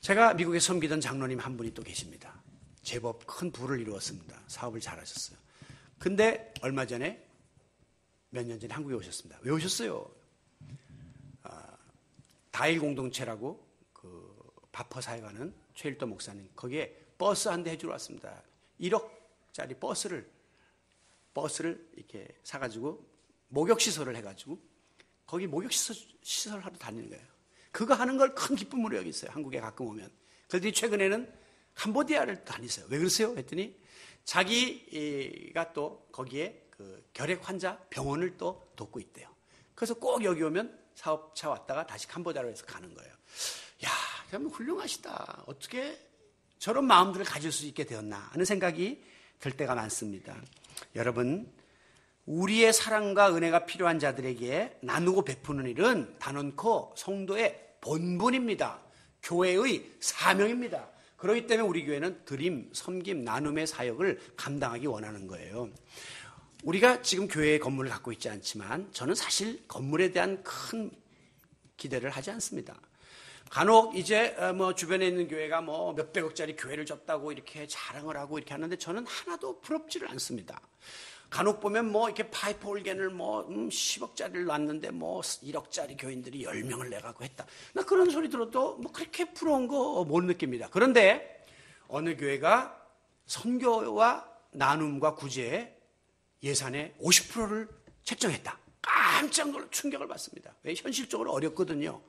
제가 미국에 섬기던 장로님 한 분이 또 계십니다. 제법 큰 부를 이루었습니다. 사업을 잘하셨어요. 근데 얼마 전에 몇 년 전에 한국에 오셨습니다. 왜 오셨어요? 다일 공동체라고 그 바퍼사에 가는 최일도 목사님 거기에 버스 한 대 해주러 왔습니다. 1억짜리 버스를 이렇게 사가지고 목욕시설을 해가지고 거기 목욕시설 하러 다니는 거예요. 그거 하는 걸 큰 기쁨으로 여기있어요. 한국에 가끔 오면. 그런데 최근에는 캄보디아를 다니세요. 왜 그러세요? 했더니 자기가 또 거기에 그 결핵 환자 병원을 또 돕고 있대요. 그래서 꼭 여기 오면 사업차 왔다가 다시 캄보디아로 해서 가는 거예요. 야, 참 훌륭하시다. 어떻게 저런 마음들을 가질 수 있게 되었나 하는 생각이 들 때가 많습니다. 여러분, 우리의 사랑과 은혜가 필요한 자들에게 나누고 베푸는 일은 단언코 성도의 본분입니다. 교회의 사명입니다. 그렇기 때문에 우리 교회는 드림, 섬김, 나눔의 사역을 감당하기 원하는 거예요. 우리가 지금 교회의 건물을 갖고 있지 않지만 저는 사실 건물에 대한 큰 기대를 하지 않습니다. 간혹 이제 주변에 있는 교회가 몇백억짜리 교회를 졌다고 이렇게 자랑을 하고 이렇게 하는데 저는 하나도 부럽지를 않습니다. 간혹 보면 이렇게 파이프 올겐을 10억짜리를 놨는데 1억짜리 교인들이 10명을 내가고 했다. 나 그런 소리 들어도 그렇게 부러운 거 못 느낍니다. 그런데 어느 교회가 선교와 나눔과 구제에 예산의 50%를 책정했다. 깜짝 놀라 충격을 받습니다. 왜? 현실적으로 어렵거든요.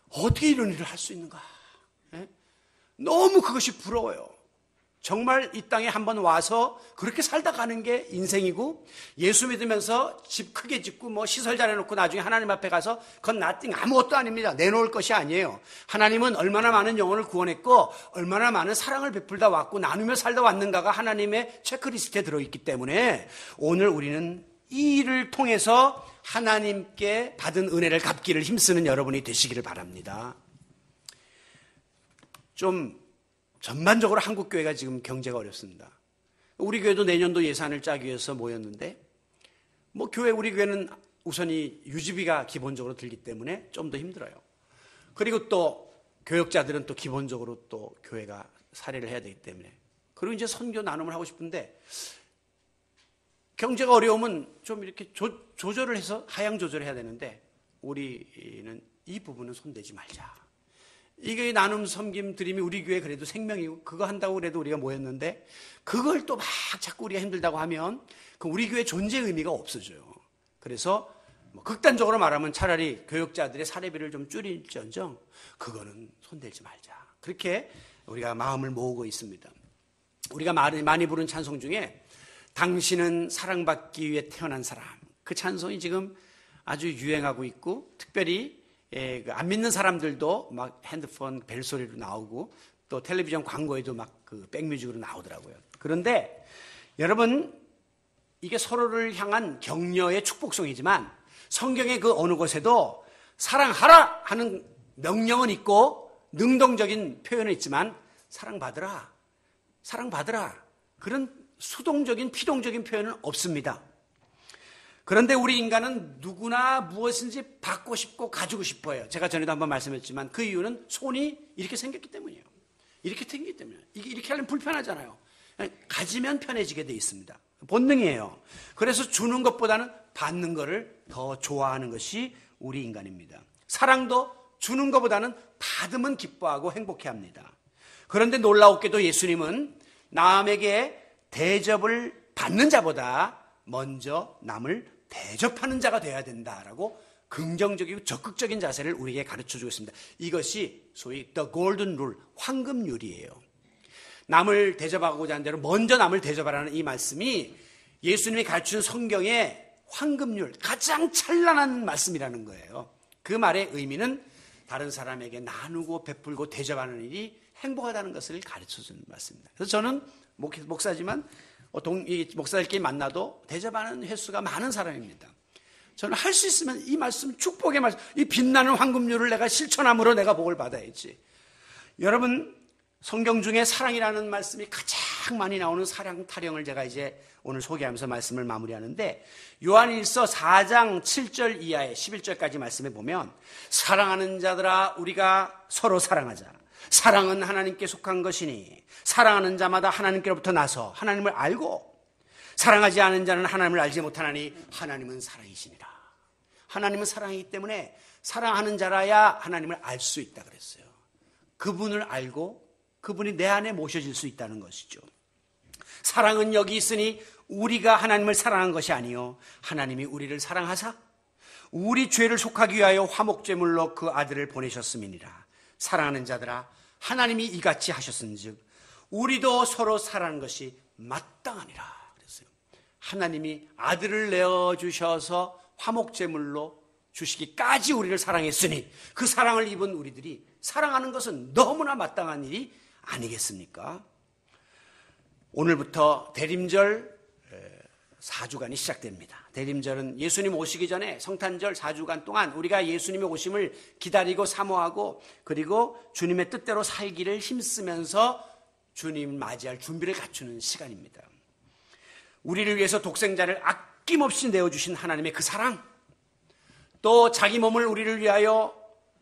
어떻게 이런 일을 할 수 있는가? 예? 너무 그것이 부러워요. 정말 이 땅에 한번 와서 그렇게 살다 가는 게 인생이고 예수 믿으면서 집 크게 짓고 시설 잘해놓고 나중에 하나님 앞에 가서 그건 nothing, 아무것도 아닙니다. 내놓을 것이 아니에요. 하나님은 얼마나 많은 영혼을 구원했고 얼마나 많은 사랑을 베풀다 왔고 나누며 살다 왔는가가 하나님의 체크리스트에 들어있기 때문에 오늘 우리는 이 일을 통해서 하나님께 받은 은혜를 갚기를 힘쓰는 여러분이 되시기를 바랍니다. 좀 전반적으로 한국 교회가 지금 경제가 어렵습니다. 우리 교회도 내년도 예산을 짜기 위해서 모였는데 우리 교회는 우선이 유지비가 기본적으로 들기 때문에 좀 더 힘들어요. 그리고 또 교역자들은 또 기본적으로 또 교회가 사례를 해야 되기 때문에 그리고 이제 선교 나눔을 하고 싶은데 경제가 어려우면 좀 이렇게 조절을 해서 하향 조절을 해야 되는데 우리는 이 부분은 손대지 말자. 이게 나눔 섬김 드림이 우리 교회 그래도 생명이고 그거 한다고 그래도 우리가 모였는데 그걸 또 막 자꾸 우리가 힘들다고 하면 그 우리 교회 존재의 의미가 없어져요. 그래서 극단적으로 말하면 차라리 교역자들의 사례비를 좀 줄일지언정 그거는 손대지 말자. 그렇게 우리가 마음을 모으고 있습니다. 우리가 많이 부른 찬송 중에 당신은 사랑받기 위해 태어난 사람, 그 찬송이 지금 아주 유행하고 있고 특별히 안 믿는 사람들도 막 핸드폰 벨소리로 나오고 또 텔레비전 광고에도 막 그 백뮤직으로 나오더라고요. 그런데 여러분 이게 서로를 향한 격려의 축복송이지만 성경의 그 어느 곳에도 사랑하라 하는 명령은 있고 능동적인 표현은 있지만 사랑받으라 그런 수동적인 피동적인 표현은 없습니다. 그런데 우리 인간은 누구나 무엇인지 받고 싶고 가지고 싶어요. 제가 전에도 한번 말씀했지만 그 이유는 손이 이렇게 생겼기 때문이에요. 이렇게 생겼기 때문에. 이렇게 하려면 불편하잖아요. 가지면 편해지게 돼 있습니다. 본능이에요. 그래서 주는 것보다는 받는 것을 더 좋아하는 것이 우리 인간입니다. 사랑도 주는 것보다는 받으면 기뻐하고 행복해합니다. 그런데 놀라웠게도 예수님은 남에게 대접을 받는 자보다 먼저 남을 대접하는 자가 되어야 된다라고 긍정적이고 적극적인 자세를 우리에게 가르쳐주고 있습니다. 이것이 소위 The Golden Rule, 황금률이에요. 남을 대접하고자 하는 대로 먼저 남을 대접하라는 이 말씀이 예수님이 가르치는 성경의 황금률, 가장 찬란한 말씀이라는 거예요. 그 말의 의미는 다른 사람에게 나누고 베풀고 대접하는 일이 행복하다는 것을 가르쳐주는 말씀입니다. 그래서 저는 목사지만 목사들끼리 만나도 대접하는 횟수가 많은 사람입니다. 저는 할 수 있으면 이 말씀, 축복의 말씀, 이 빛나는 황금률을 내가 실천함으로 내가 복을 받아야지. 여러분, 성경 중에 사랑이라는 말씀이 가장 많이 나오는 사랑 타령을 제가 이제 오늘 소개하면서 말씀을 마무리하는데, 요한일서 4장 7절 이하의 11절까지 말씀해 보면, 사랑하는 자들아 우리가 서로 사랑하자. 사랑은 하나님께 속한 것이니 사랑하는 자마다 하나님께로부터 나서 하나님을 알고, 사랑하지 않은 자는 하나님을 알지 못하나니 하나님은 사랑이시니라. 하나님은 사랑이기 때문에 사랑하는 자라야 하나님을 알 수 있다 그랬어요. 그분을 알고 그분이 내 안에 모셔질 수 있다는 것이죠. 사랑은 여기 있으니 우리가 하나님을 사랑한 것이 아니요 하나님이 우리를 사랑하사 우리 죄를 속하기 위하여 화목제물로 그 아들을 보내셨음이니라. 사랑하는 자들아 하나님이 이같이 하셨은즉 우리도 서로 사랑하는 것이 마땅하니라 그랬어요. 하나님이 아들을 내어주셔서 화목제물로 주시기까지 우리를 사랑했으니 그 사랑을 입은 우리들이 사랑하는 것은 너무나 마땅한 일이 아니겠습니까? 오늘부터 대림절 4주간이 시작됩니다. 대림절은 예수님 오시기 전에 성탄절 4주간 동안 우리가 예수님의 오심을 기다리고 사모하고 그리고 주님의 뜻대로 살기를 힘쓰면서 주님 맞이할 준비를 갖추는 시간입니다. 우리를 위해서 독생자를 아낌없이 내어주신 하나님의 그 사랑, 또 자기 몸을 우리를 위하여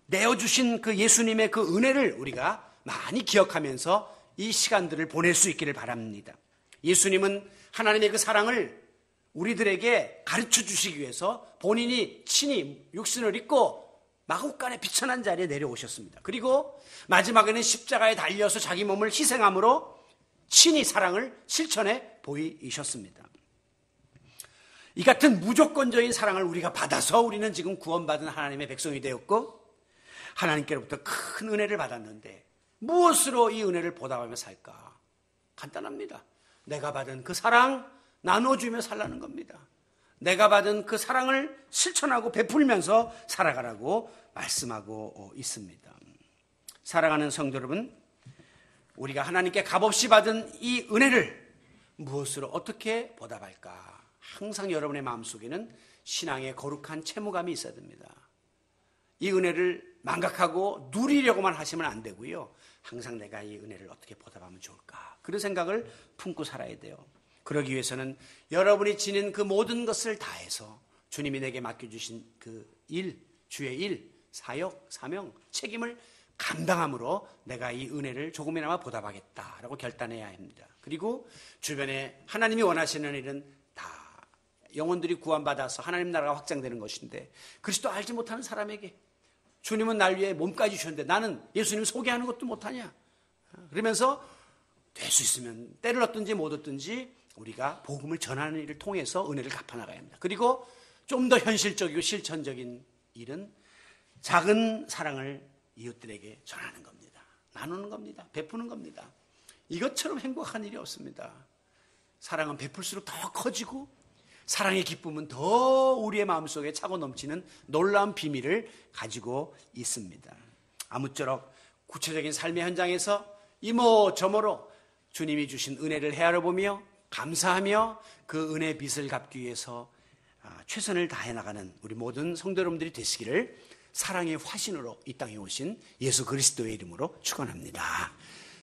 내어주신 그 예수님의 그 은혜를 우리가 많이 기억하면서 이 시간들을 보낼 수 있기를 바랍니다. 예수님은 하나님의 그 사랑을 우리들에게 가르쳐 주시기 위해서 본인이 친히 육신을 입고 마국간에 비천한 자리에 내려오셨습니다. 그리고 마지막에는 십자가에 달려서 자기 몸을 희생함으로 친히 사랑을 실천해 보이셨습니다. 이 같은 무조건적인 사랑을 우리가 받아서 우리는 지금 구원받은 하나님의 백성이 되었고 하나님께로부터 큰 은혜를 받았는데 무엇으로 이 은혜를 보답하며 살까? 간단합니다. 내가 받은 그 사랑 나눠주며 살라는 겁니다. 내가 받은 그 사랑을 실천하고 베풀면서 살아가라고 말씀하고 있습니다. 사랑하는 성도 여러분, 우리가 하나님께 값없이 받은 이 은혜를 무엇으로 어떻게 보답할까? 항상 여러분의 마음속에는 신앙의 거룩한 채무감이 있어야 됩니다. 이 은혜를 망각하고 누리려고만 하시면 안 되고요. 항상 내가 이 은혜를 어떻게 보답하면 좋을까? 그런 생각을 품고 살아야 돼요. 그러기 위해서는 여러분이 지닌 그 모든 것을 다해서 주님이 내게 맡겨주신 그 일, 주의 일, 사역, 사명, 책임을 감당함으로 내가 이 은혜를 조금이나마 보답하겠다라고 결단해야 합니다. 그리고 주변에 하나님이 원하시는 일은 다 영혼들이 구원받아서 하나님 나라가 확장되는 것인데 그리스도 알지 못하는 사람에게 주님은 날 위해 몸까지 주셨는데 나는 예수님 소개하는 것도 못하냐? 그러면서 될 수 있으면 때를 얻든지 못 얻든지 우리가 복음을 전하는 일을 통해서 은혜를 갚아나가야 합니다. 그리고 좀 더 현실적이고 실천적인 일은 작은 사랑을 이웃들에게 전하는 겁니다. 나누는 겁니다. 베푸는 겁니다. 이것처럼 행복한 일이 없습니다. 사랑은 베풀수록 더 커지고 사랑의 기쁨은 더 우리의 마음속에 차고 넘치는 놀라운 비밀을 가지고 있습니다. 아무쪼록 구체적인 삶의 현장에서 이모저모로 주님이 주신 은혜를 헤아려 보며 감사하며 그 은혜의 빚을 갚기 위해서 최선을 다해 나가는 우리 모든 성도 여러분들이 되시기를 사랑의 화신으로 이 땅에 오신 예수 그리스도의 이름으로 축원합니다.